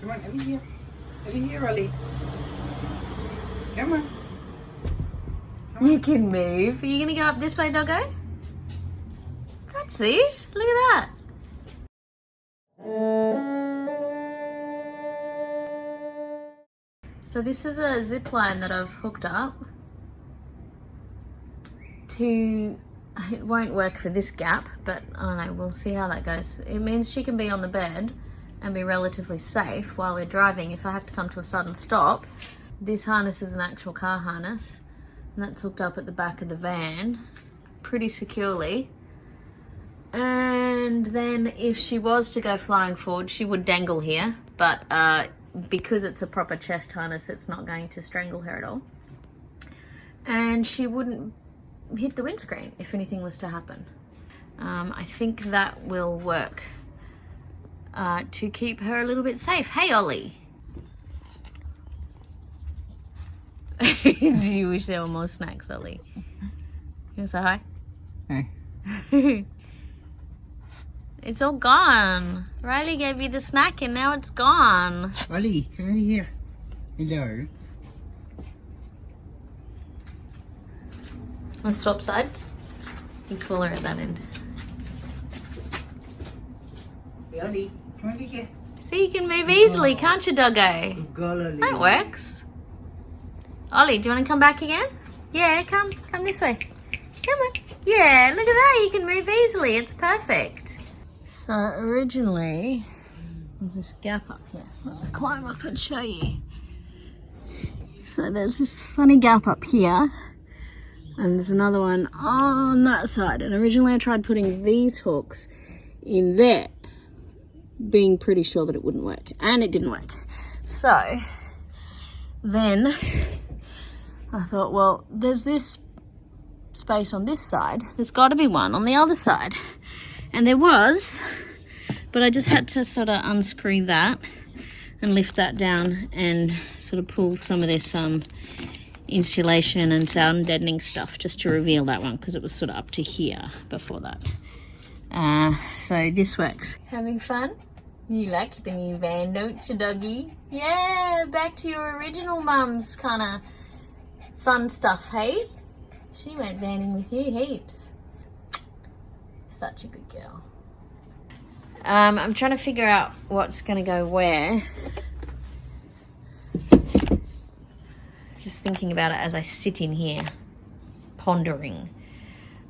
Come on, over here. Over here, Ollie. Come on. You can move. Are you going to go up this way, doggo? That's it. Look at that. So this is a zip line that I've hooked up to, it won't work for this gap, but I don't know, we'll see how that goes. It means she can be on the bed and be relatively safe while we're driving. If I have to come to a sudden stop, this harness is an actual car harness, and that's hooked up at the back of the van pretty securely. And then if she was to go flying forward, she would dangle here, but because it's a proper chest harness, it's not going to strangle her at all. And she wouldn't hit the windscreen if anything was to happen. I think that will work to keep her a little bit safe. Hey, Ollie. Do you wish there were more snacks, Ollie? You want to say hi? Hey. It's all gone. Riley gave you the snack and now it's gone. Ollie, come over here. Hello. Want to swap sides? You can call her at that end. Hey, Ollie, come over here. See, you can move easily, can't you, doggo? Good girl, Ollie. That works. Ollie, do you want to come back again? Yeah, come this way. Come on. Yeah, look at that. You can move easily. It's perfect. So originally, there's this gap up here. I'll climb up and show you. So there's this funny gap up here, and there's another one on that side. And originally I tried putting these hooks in there, being pretty sure that it wouldn't work, and it didn't work. So then I thought, well, there's this space on this side. There's got to be one on the other side. And there was, but I just had to sort of unscrew that and lift that down and sort of pull some of this insulation and sound deadening stuff just to reveal that one, because it was sort of up to here before that. So this works. Having fun? You like the new van, don't you, doggy? Yeah, back to your original mum's kind of fun stuff, hey? She went vanning with you heaps. Such a good girl. I'm trying to figure out what's going to go where. Just thinking about it as I sit in here, pondering.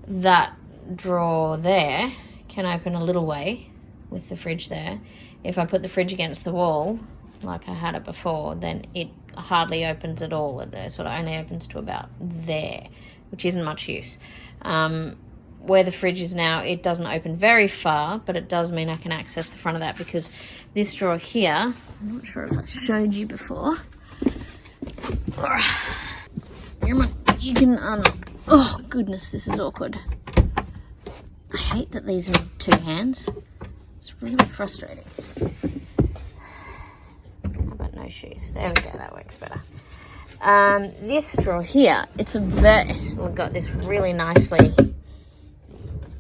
That drawer there can open a little way with the fridge there. If I put the fridge against the wall, like I had it before, then it hardly opens at all. It sort of only opens to about there, which isn't much use. Where the fridge is now, it doesn't open very far, but it does mean I can access the front of that, because this drawer here, I'm not sure if I showed you before. You can unlock. Oh goodness, this is awkward. I hate that these are 2 hands. It's really frustrating. How about no shoes? There we go, that works better. This drawer here, it's got this really nicely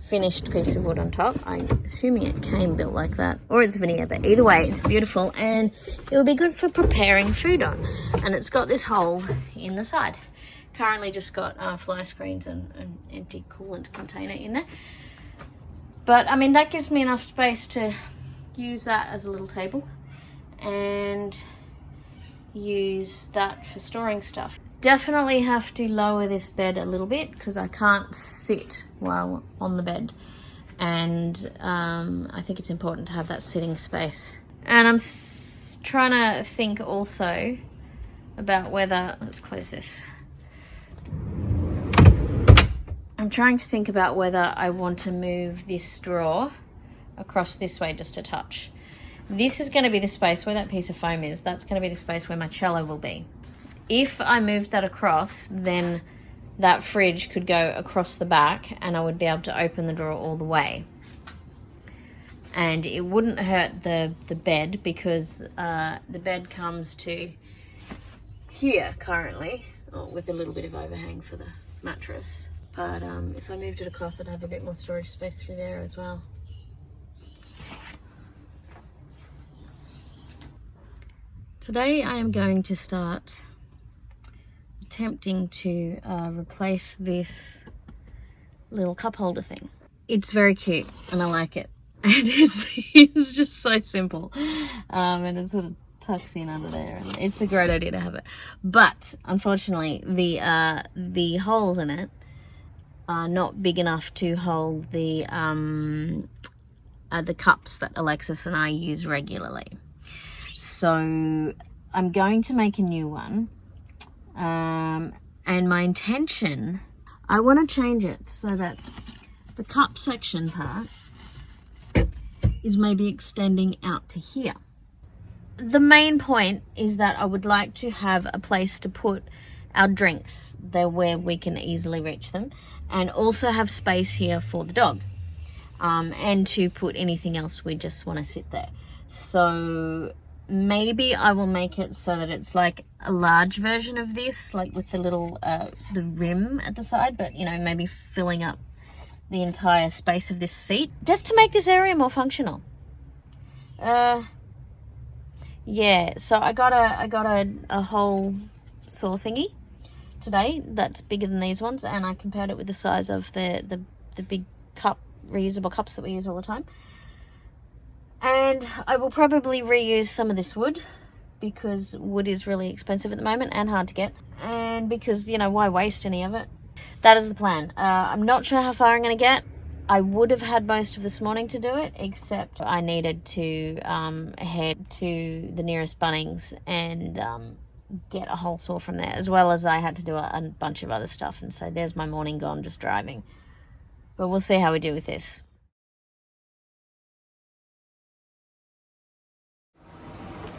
finished piece of wood on top. I'm assuming it came built like that, or it's veneer, but either way it's beautiful, and it will be good for preparing food on. And it's got this hole in the side. Currently just got fly screens and an empty coolant container in there, but I mean that gives me enough space to use that as a little table and use that for storing stuff. Definitely have to lower this bed a little bit because I can't sit while on the bed, and I think it's important to have that sitting space. And I'm trying to think also about whether, let's close this. I'm trying to think about whether I want to move this drawer across this way just a touch. This is going to be the space where that piece of foam is. That's going to be the space where my cello will be. If I moved that across, then that fridge could go across the back and I would be able to open the drawer all the way. And it wouldn't hurt the bed, because the bed comes to here currently, with a little bit of overhang for the mattress. But if I moved it across, I'd have a bit more storage space through there as well. Today I am going to start attempting to replace this little cup holder thing. It's very cute and I like it. And it's just so simple. And it sort of tucks in under there and it's a great idea to have it. But unfortunately the holes in it are not big enough to hold the cups that Alexis and I use regularly. So I'm going to make a new one. And my intention, I want to change it so that the cup section part is maybe extending out to here. The main point is that I would like to have a place to put our drinks there where we can easily reach them, and also have space here for the dog, and to put anything else we just want to sit there. So maybe I will make it so that it's like a large version of this, like with the little the rim at the side, but you know, maybe filling up the entire space of this seat just to make this area more functional. Yeah, so I got a whole saw thingy today that's bigger than these ones, and I compared it with the size of the big cup, reusable cups that we use all the time. And I will probably reuse some of this wood because wood is really expensive at the moment and hard to get, and because, you know, why waste any of it? That is the plan. I'm not sure how far I'm going to get. I would have had most of this morning to do it, except I needed to head to the nearest Bunnings and get a hole saw from there, as well as I had to do a bunch of other stuff. And so there's my morning gone just driving. But we'll see how we do with this.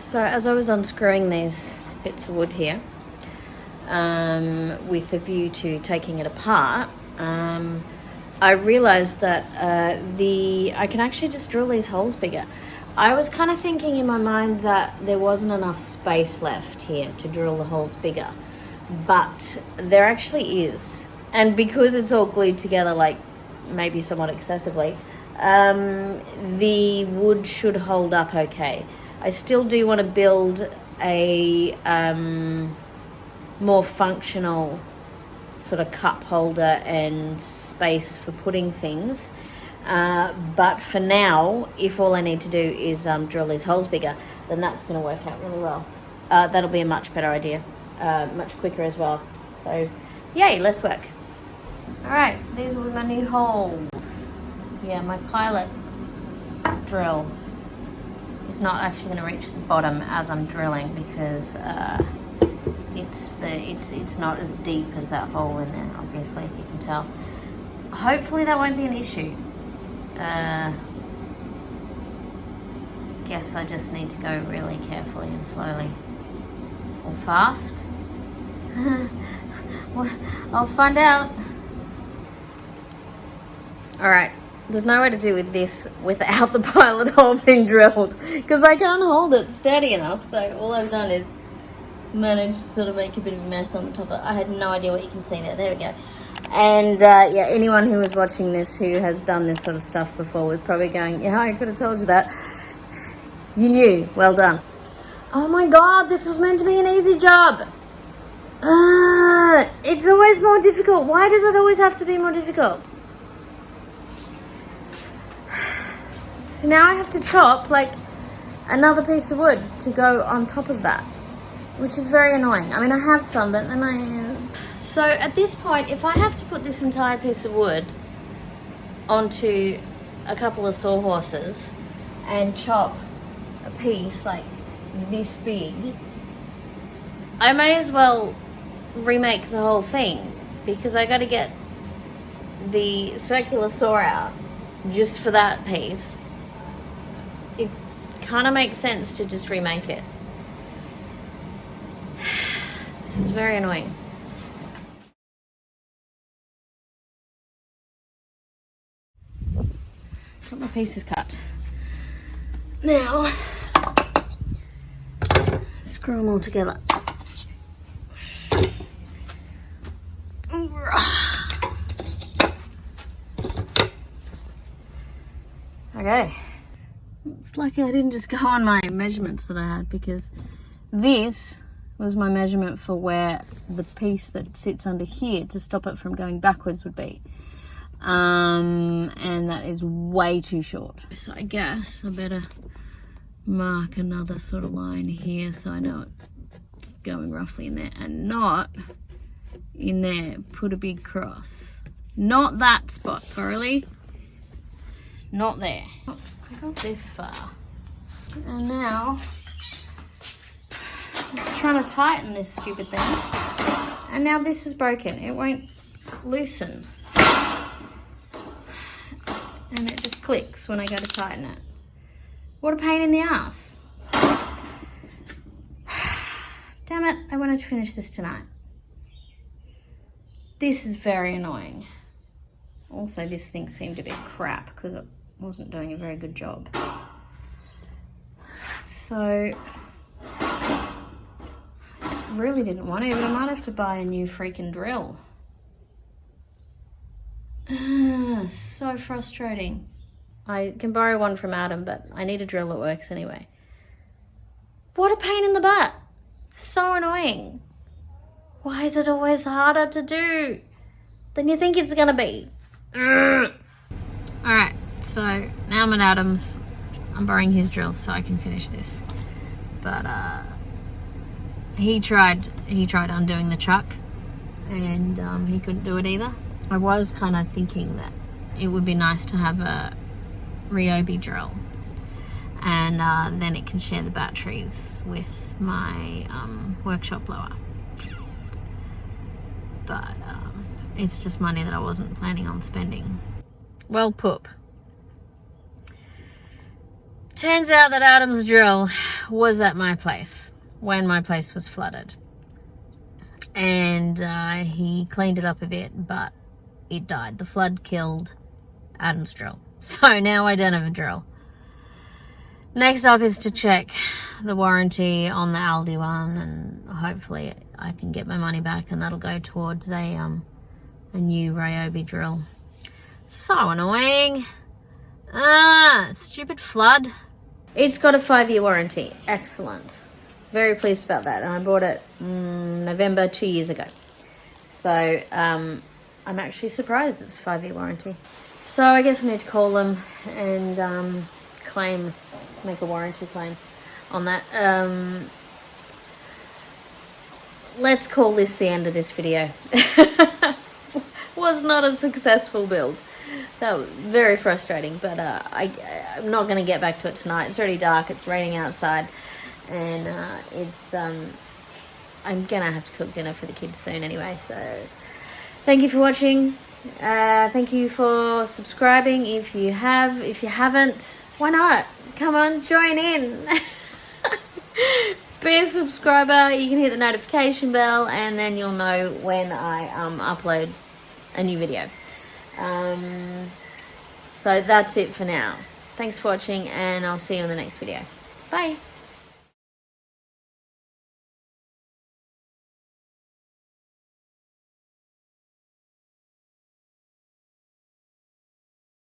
So as I was unscrewing these bits of wood here, with a view to taking it apart, I realized that I can actually just drill these holes bigger. I was kind of thinking in my mind that there wasn't enough space left here to drill the holes bigger, but there actually is. And because it's all glued together, like maybe somewhat excessively, the wood should hold up okay. I still do want to build a more functional sort of cup holder and space for putting things, but for now, if all I need to do is drill these holes bigger, then that's going to work out really well. That'll be a much better idea, much quicker as well. So yay, less work. Alright, so these were my new holes. Yeah, my pilot drill is not actually going to reach the bottom as I'm drilling because it's not as deep as that hole in there, obviously, you can tell. Hopefully that won't be an issue. Guess I just need to go really carefully and slowly. Or fast. Well, I'll find out. Alright, there's no way to do with this without the pilot hole being drilled, because I can't hold it steady enough, so all I've done is managed to sort of make a bit of a mess on the top of it. I had no idea what you can see there. There we go. And yeah, anyone who was watching this who has done this sort of stuff before was probably going, yeah, I could have told you that. You knew. Well done. Oh my god, this was meant to be an easy job. It's always more difficult. Why does it always have to be more difficult? So now I have to chop like another piece of wood to go on top of that, which is very annoying. I mean, I have some, but then So at this point, if I have to put this entire piece of wood onto a couple of sawhorses and chop a piece like this big, I may as well remake the whole thing, because I got to get the circular saw out just for that piece. It kind of makes sense to just remake it. This is very annoying. Got my pieces cut. Now, screw them all together. Okay. It's lucky I didn't just go on my measurements that I had, because This was my measurement for where the piece that sits under here to stop it from going backwards would be. And that is way too short. So I guess I better mark another sort of line here so I know it's going roughly in there, and not in there. Put a big cross. Not that spot, Coralie. Not there. I got this far. And now I'm just trying to tighten this stupid thing. And now this is broken. It won't loosen. And it just clicks when I go to tighten it. What a pain in the ass. Damn it, I wanted to finish this tonight. This is very annoying. Also, this thing seemed a bit crap because it wasn't doing a very good job. So, really didn't want to, but I might have to buy a new freaking drill. So frustrating. I can borrow one from Adam, but I need a drill that works anyway. What a pain in the butt. So annoying. Why is it always harder to do than you think it's gonna be? Alright, so now I'm at Adam's. I'm borrowing his drill so I can finish this. But he tried undoing the chuck, and he couldn't do it either. I was kind of thinking that it would be nice to have a Ryobi drill, and then it can share the batteries with my workshop blower. But it's just money that I wasn't planning on spending. Well, poop. Turns out that Adam's drill was at my place when my place was flooded. And he cleaned it up a bit, but it died. The flood killed Adam's drill. So now I don't have a drill. Next up is to check the warranty on the Aldi one, and hopefully I can get my money back, and that'll go towards a new Ryobi drill. So annoying. Stupid flood. It's got a 5-year warranty. Excellent. Very pleased about that. And I bought it November 2 years ago. So I'm actually surprised it's a 5-year warranty. So I guess I need to call them and make a warranty claim on that. Let's call this the end of this video. Was not a successful build. That was very frustrating, but I'm not going to get back to it tonight. It's already dark, it's raining outside, and I'm going to have to cook dinner for the kids soon anyway. So thank you for watching. Thank you for subscribing if you have. If you haven't, why not? Come on, join in. Be a subscriber. You can hit the notification bell, and then you'll know when I upload a new video. So that's it for now. Thanks for watching, and I'll see you in the next video. Bye.